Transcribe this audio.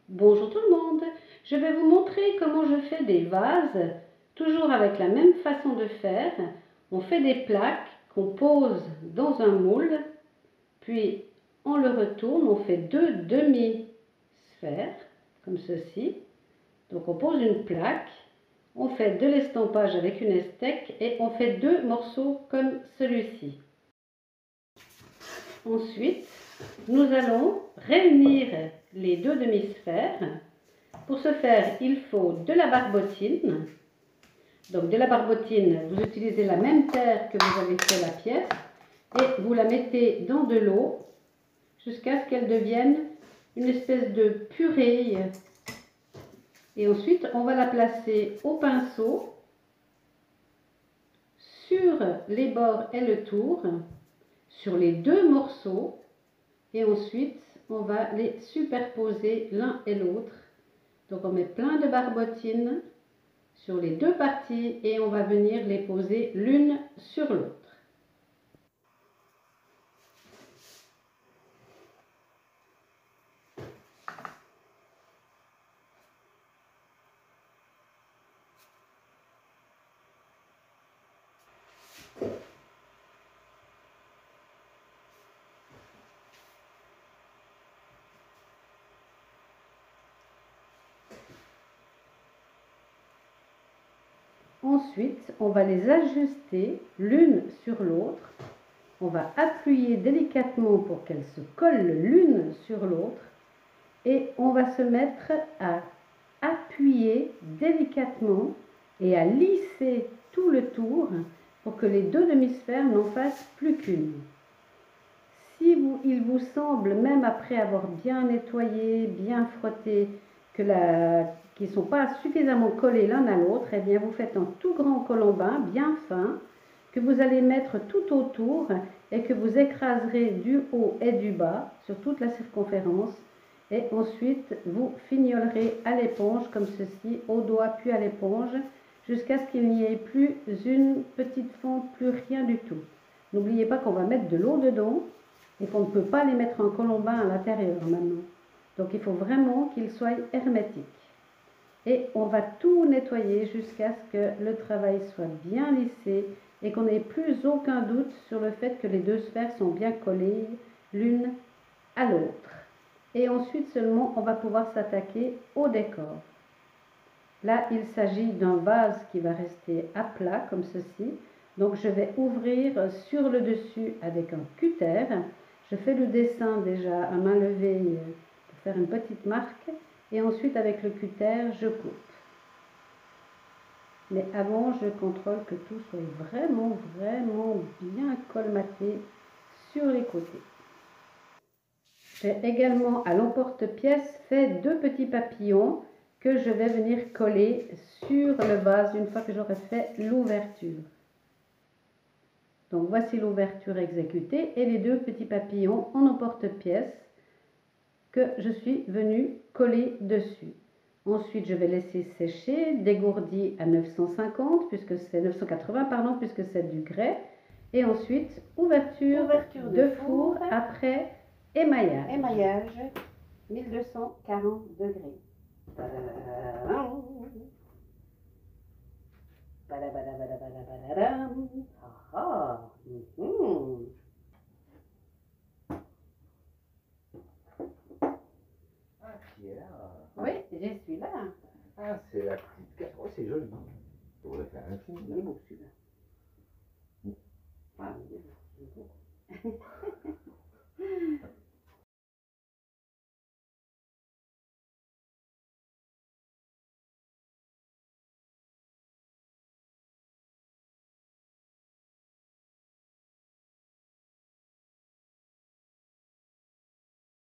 Bonjour tout le monde, je vais vous montrer comment je fais des vases, toujours avec la même façon de faire. On fait des plaques qu'on pose dans un moule, puis on le retourne, on fait deux demi-sphères, comme ceci. Donc on pose une plaque, on fait de l'estampage avec une estèque et on fait deux morceaux comme celui-ci. Ensuite, nous allons réunir les deux demi-sphères. Pour ce faire, il faut de la barbotine. Donc de la barbotine, vous utilisez la même terre que vous avez fait la pièce et vous la mettez dans de l'eau jusqu'à ce qu'elle devienne une espèce de purée. Et ensuite, on va la placer au pinceau sur les bords et le tour, sur les deux morceaux. Et ensuite, on va les superposer l'un et l'autre. Donc on met plein de barbotine sur les deux parties et on va venir les poser l'une sur l'autre. Ensuite, on va les ajuster l'une sur l'autre. On va appuyer délicatement pour qu'elles se collent l'une sur l'autre. Et on va se mettre à appuyer délicatement et à lisser tout le tour pour que les deux demi-sphères n'en fassent plus qu'une. Si il vous semble, même après avoir bien nettoyé, bien frotté, qu'ils ne sont pas suffisamment collés l'un à l'autre, eh bien vous faites un tout grand colombin bien fin que vous allez mettre tout autour et que vous écraserez du haut et du bas sur toute la circonférence. Et ensuite, vous fignolerez à l'éponge comme ceci, au doigt puis à l'éponge, jusqu'à ce qu'il n'y ait plus une petite fente, plus rien du tout. N'oubliez pas qu'on va mettre de l'eau dedans et qu'on ne peut pas les mettre en colombin à l'intérieur maintenant. Donc il faut vraiment qu'ils soient hermétiques. Et on va tout nettoyer jusqu'à ce que le travail soit bien lissé et qu'on n'ait plus aucun doute sur le fait que les deux sphères sont bien collées l'une à l'autre. Et ensuite seulement on va pouvoir s'attaquer au décor. Là il s'agit d'un vase qui va rester à plat comme ceci. Donc je vais ouvrir sur le dessus avec un cutter. Je fais le dessin déjà à main levée pour faire une petite marque et ensuite avec le cutter je coupe. Mais avant je contrôle que tout soit vraiment bien colmaté sur les côtés. J'ai également à l'emporte-pièce fait deux petits papillons que je vais venir coller sur le vase une fois que j'aurai fait l'ouverture. Donc voici l'ouverture exécutée et les deux petits papillons en emporte-pièce que je suis venue coller dessus. Ensuite, je vais laisser sécher, dégourdi à 950 puisque c'est 980 pardon puisque c'est du grès. Et ensuite ouverture de four après émaillage. Émaillage 1240 degrés. Ah, Oui, je suis là. Ah, c'est la petite carte. Oh, c'est joli. On pourrait faire un film. Il est beau celui-là. Ah, il est beau.